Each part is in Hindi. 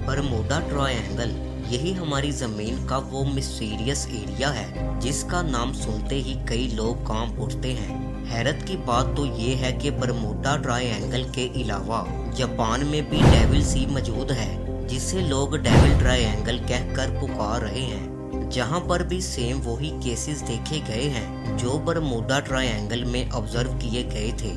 बरमूडा ट्रायंगल यही हमारी जमीन का वो मिस्टीरियस एरिया है जिसका नाम सुनते ही कई लोग कांप उठते हैं। हैरत की बात तो ये है कि बरमूडा ट्रायंगल के अलावा जापान में भी डेविल सी मौजूद है जिसे लोग डेविल ट्रायंगल कहकर पुकार रहे हैं। जहां पर भी सेम वही केसेस देखे गए हैं जो बरमूडा ट्रायंगल में ऑब्जर्व किए गए थे।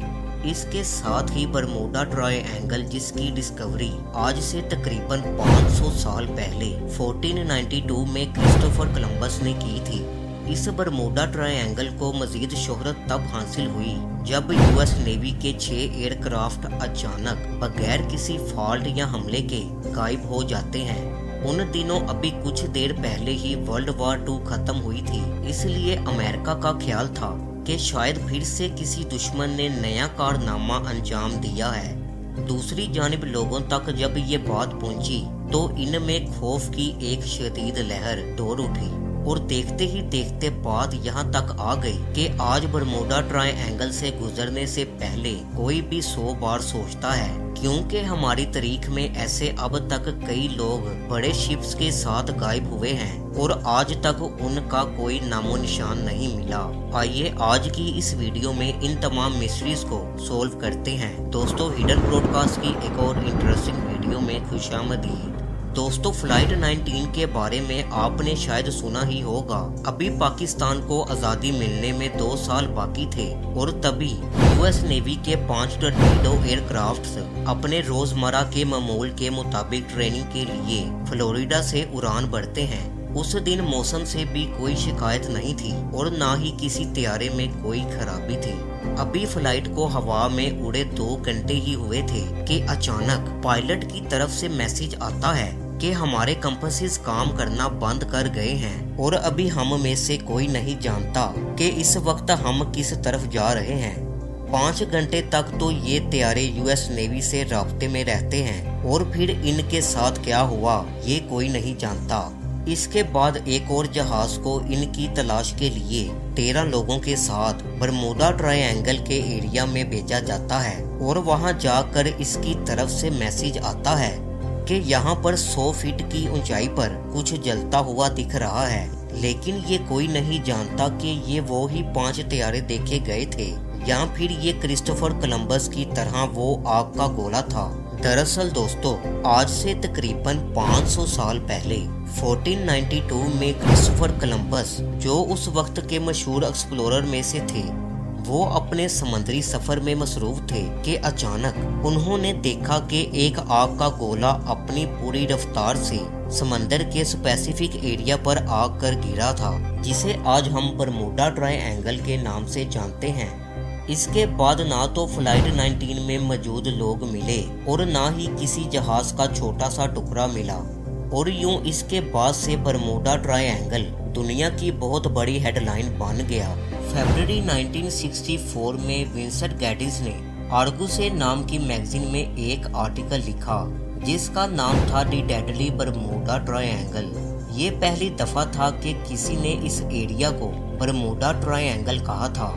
इसके साथ ही बरमूडा ट्रायंगल जिसकी डिस्कवरी आज से तकरीबन 500 साल पहले 1492 में क्रिस्टोफर कोलंबस ने की थी। इस बरमूडा ट्रायंगल को मजीद शोहरत तब हासिल हुई जब यूएस नेवी के 6 एयरक्राफ्ट अचानक बगैर किसी फॉल्ट या हमले के गायब हो जाते हैं। उन दिनों अभी कुछ देर पहले ही वर्ल्ड वॉर 2 खत्म हुई थी, इसलिए अमेरिका का ख्याल था कि शायद फिर से किसी दुश्मन ने नया कारनामा अंजाम दिया है। दूसरी जानिब लोगों तक जब ये बात पहुंची तो इनमें खौफ की एक शदीद लहर दौड़ उठी और देखते ही देखते बात यहाँ तक आ गई कि आज बरमूडा ट्रायंगल से गुजरने से पहले कोई भी 100 बार सोचता है, क्योंकि हमारी तारीख में ऐसे अब तक कई लोग बड़े शिप्स के साथ गायब हुए हैं और आज तक उनका कोई नामो निशान नहीं मिला। आइए आज की इस वीडियो में इन तमाम मिस्ट्रीज को सोल्व करते हैं। दोस्तों, हिडन ब्रॉडकास्ट की एक और इंटरेस्टिंग वीडियो में खुशामदीद। दोस्तों, फ्लाइट 19 के बारे में आपने शायद सुना ही होगा। अभी पाकिस्तान को आज़ादी मिलने में 2 साल बाकी थे और तभी यूएस नेवी के 5 टर्पीडो एयरक्राफ्ट्स अपने रोजमर्रा के मामूल के मुताबिक ट्रेनिंग के लिए फ्लोरिडा से उड़ान भरते हैं। उस दिन मौसम से भी कोई शिकायत नहीं थी और ना ही किसी तैयारे में कोई खराबी थी। अभी फ्लाइट को हवा में उड़े 2 घंटे ही हुए थे कि अचानक पायलट की तरफ से मैसेज आता है कि हमारे कंपासेस काम करना बंद कर गए हैं और अभी हम में से कोई नहीं जानता कि इस वक्त हम किस तरफ जा रहे हैं। 5 घंटे तक तो ये तैयारे यूएस नेवी से राब्ते में रहते हैं और फिर इनके साथ क्या हुआ ये कोई नहीं जानता। इसके बाद एक और जहाज को इनकी तलाश के लिए 13 लोगों के साथ बरमूडा ट्रायंगल के एरिया में भेजा जाता है और वहां जाकर इसकी तरफ से मैसेज आता है कि यहाँ पर 100 फीट की ऊंचाई पर कुछ जलता हुआ दिख रहा है, लेकिन ये कोई नहीं जानता कि ये वो ही 5 तैयारे देखे गए थे या फिर ये क्रिस्टोफर कोलंबस की तरह वो आग का गोला था। दरअसल दोस्तों, आज से तकरीबन 500 साल पहले 1492 में क्रिस्टोफर कोलंबस, जो उस वक्त के मशहूर एक्सप्लोरर में से थे, वो अपने समुद्री सफर में मसरूफ थे कि अचानक उन्होंने देखा कि एक आग का गोला अपनी पूरी रफ्तार से समंदर के स्पेसिफिक एरिया पर आकर गिरा था, जिसे आज हम बरमूडा ट्रायंगल के नाम से जानते हैं। इसके बाद ना तो फ्लाइट 19 में मौजूद लोग मिले और ना ही किसी जहाज का छोटा सा टुकड़ा मिला और यूं इसके बाद से बरमूडा ट्रायंगल दुनिया की बहुत बड़ी हेडलाइन बन गया। फरवरी 1964 में विंसेंट गैटिस ने आर्गुसे नाम की मैगजीन में एक आर्टिकल लिखा जिसका नाम था दी डेडली बरमूडा ट्रायंगल। ये पहली दफा था कि किसी ने इस एरिया को बरमूडा ट्रायंगल कहा था।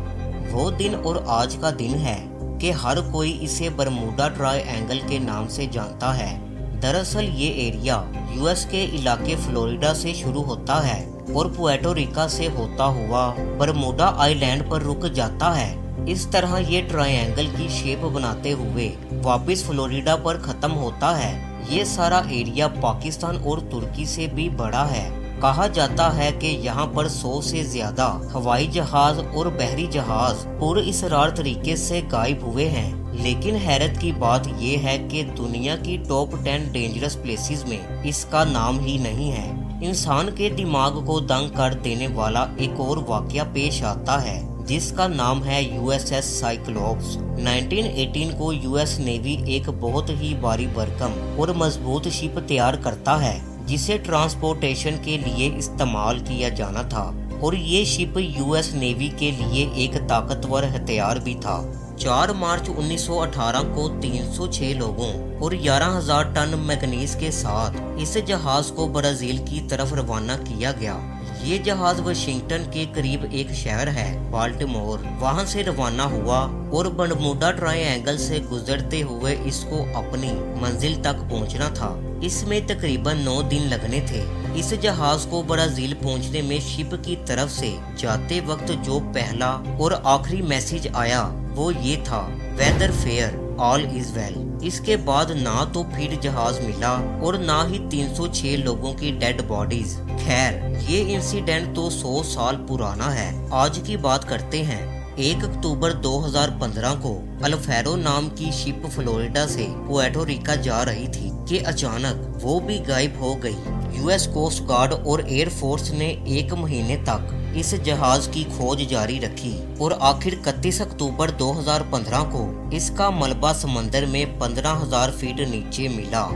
वो दिन और आज का दिन है कि हर कोई इसे बरमूडा ट्रायंगल के नाम से जानता है। दरअसल ये एरिया यूएस के इलाके फ्लोरिडा से शुरू होता है और पुएर्टो रिको से होता हुआ बरमूडा आइलैंड पर रुक जाता है। इस तरह ये ट्रायंगल की शेप बनाते हुए वापस फ्लोरिडा पर खत्म होता है। ये सारा एरिया पाकिस्तान और तुर्की से भी बड़ा है। कहा जाता है कि यहाँ पर 100 से ज्यादा हवाई जहाज और बहरी जहाज पुरअसरार तरीके से गायब हुए हैं। लेकिन हैरत की बात यह है कि दुनिया की टॉप 10 डेंजरस प्लेसेस में इसका नाम ही नहीं है। इंसान के दिमाग को दंग कर देने वाला एक और वाकया पेश आता है जिसका नाम है यूएसएस साइक्लोप्स। 1918 को यूएस नेवी एक बहुत ही भारी भरकम और मजबूत शिप तैयार करता है जिसे ट्रांसपोर्टेशन के लिए इस्तेमाल किया जाना था और ये शिप यूएस नेवी के लिए एक ताकतवर हथियार भी था। 4 मार्च 1918 को 306 लोगों और 11,000 टन मैग्नीज के साथ इस जहाज को ब्राजील की तरफ रवाना किया गया। ये जहाज वाशिंगटन के करीब एक शहर है बाल्टीमोर, वहां से रवाना हुआ और बरमूडा ट्रायंगल से गुजरते हुए इसको अपनी मंजिल तक पहुंचना था। इसमें तकरीबन 9 दिन लगने थे। इस जहाज को ब्राजील पहुंचने में शिप की तरफ से जाते वक्त जो पहला और आखिरी मैसेज आया वो ये था, weather fair, all is well. इसके बाद ना तो फिर जहाज मिला और ना ही 306 लोगों की डेड बॉडीज। खैर ये इंसिडेंट तो 100 साल पुराना है। आज की बात करते हैं। 1 अक्टूबर 2015 को अल्फेरो नाम की शिप फ्लोरिडा से पुएर्टो रिका जा रही थी कि अचानक वो भी गायब हो गई। यूएस कोस्ट गार्ड और एयर फोर्स ने 1 महीने तक इस जहाज की खोज जारी रखी और आखिर 31 अक्टूबर 2015 को इसका मलबा समंदर में 15,000 फीट नीचे मिला।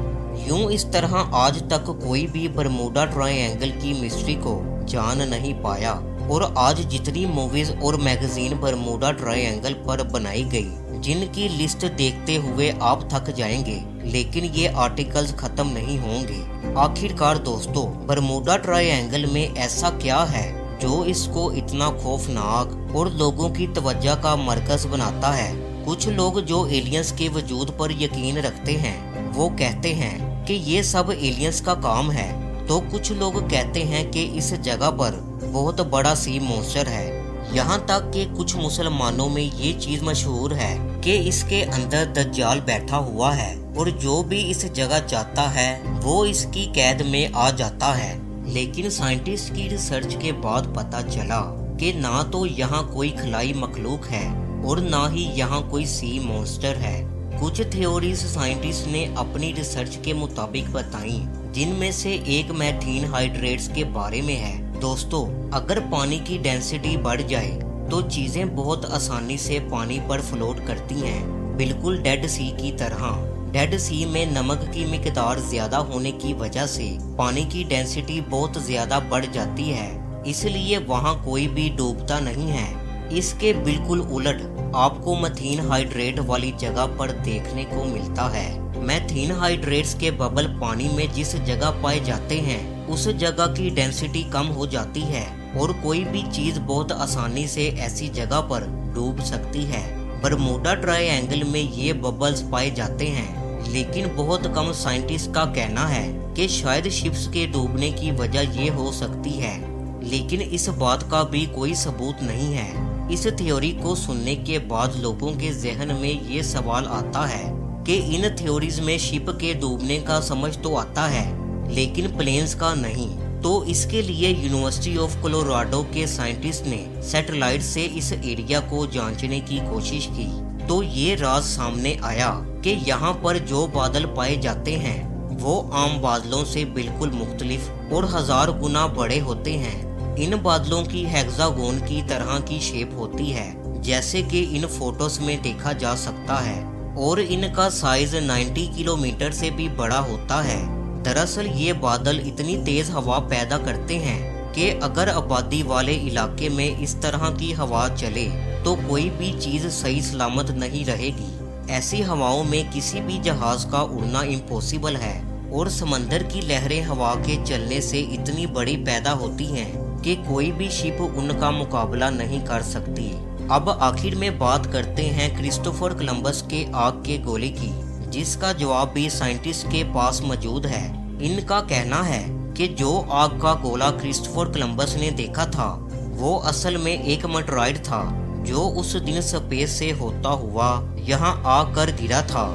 यूं इस तरह आज तक कोई भी बरमूडा ट्रायंगल की मिस्ट्री को जान नहीं पाया और आज जितनी मूवीज और मैगजीन बरमूडा ट्रायंगल पर बनाई गई, जिनकी लिस्ट देखते हुए आप थक जाएंगे, लेकिन ये आर्टिकल्स खत्म नहीं होंगे। आखिरकार दोस्तों, बरमूडा ट्रायंगल में ऐसा क्या है जो इसको इतना खौफनाक और लोगों की तवज्जो का मरकज बनाता है? कुछ लोग जो एलियंस के वजूद पर यकीन रखते हैं वो कहते हैं कि ये सब एलियंस का काम है, तो कुछ लोग कहते हैं कि इस जगह पर बहुत बड़ा सी मॉन्स्टर है। यहाँ तक कि कुछ मुसलमानों में ये चीज मशहूर है कि इसके अंदर दज्जाल बैठा हुआ है और जो भी इस जगह जाता है वो इसकी कैद में आ जाता है। लेकिन साइंटिस्ट की रिसर्च के बाद पता चला कि ना तो यहाँ कोई खलाई मखलूक है और ना ही यहाँ कोई सी मॉन्स्टर है। कुछ थ्योरीज साइंटिस्ट ने अपनी रिसर्च के मुताबिक बताई, जिनमें से एक मेथीन हाइड्रेट्स के बारे में है। दोस्तों, अगर पानी की डेंसिटी बढ़ जाए तो चीजें बहुत आसानी से पानी पर फ्लोट करती हैं, बिल्कुल डेड सी की तरह। डेड सी में नमक की मिकदार ज्यादा होने की वजह से पानी की डेंसिटी बहुत ज्यादा बढ़ जाती है, इसलिए वहाँ कोई भी डूबता नहीं है। इसके बिल्कुल उलट आपको मेथीन हाइड्रेट वाली जगह पर देखने को मिलता है। मेथीन हाइड्रेट्स के बबल पानी में जिस जगह पाए जाते हैं उस जगह की डेंसिटी कम हो जाती है और कोई भी चीज बहुत आसानी से ऐसी जगह पर डूब सकती है। बरमूडा ट्रायंगल में ये बबल्स पाए जाते हैं, लेकिन बहुत कम साइंटिस्ट का कहना है कि शायद शिप्स के डूबने की वजह ये हो सकती है, लेकिन इस बात का भी कोई सबूत नहीं है। इस थ्योरी को सुनने के बाद लोगों के जहन में ये सवाल आता है कि इन थ्योरीज में शिप के डूबने का समझ तो आता है, लेकिन प्लेन्स का नहीं। तो इसके लिए यूनिवर्सिटी ऑफ कोलोराडो के साइंटिस्ट ने सैटेलाइट से इस एरिया को जांचने की कोशिश की, तो ये राज सामने आया कि यहाँ पर जो बादल पाए जाते हैं वो आम बादलों से बिल्कुल मुख्तलिफ और 1000 गुना बड़े होते हैं। इन बादलों की हेक्सागोन की तरह की शेप होती है, जैसे कि इन फोटोज में देखा जा सकता है, और इनका साइज 90 किलोमीटर से भी बड़ा होता है। दरअसल ये बादल इतनी तेज हवा पैदा करते हैं कि अगर आबादी वाले इलाके में इस तरह की हवा चले तो कोई भी चीज सही सलामत नहीं रहेगी। ऐसी हवाओं में किसी भी जहाज का उड़ना इम्पॉसिबल है और समंदर की लहरें हवा के चलने से इतनी बड़ी पैदा होती हैं कि कोई भी शिप उनका मुकाबला नहीं कर सकती। अब आखिर में बात करते हैं क्रिस्टोफर कोलंबस के आग के गोले की, जिसका जवाब भी साइंटिस्ट के पास मौजूद है। इनका कहना है कि जो आग का गोला क्रिस्टोफर कोलंबस ने देखा था वो असल में एक मेटेराइट था जो उस दिन स्पेस से होता हुआ यहाँ आकर गिरा था।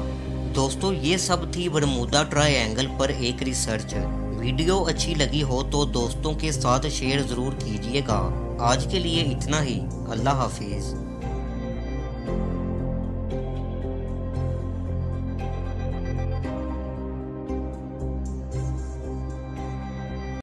दोस्तों, ये सब थी बरमूडा ट्रायंगल पर एक रिसर्च। वीडियो अच्छी लगी हो तो दोस्तों के साथ शेयर जरूर कीजिएगा। आज के लिए इतना ही। अल्लाह हाफिज।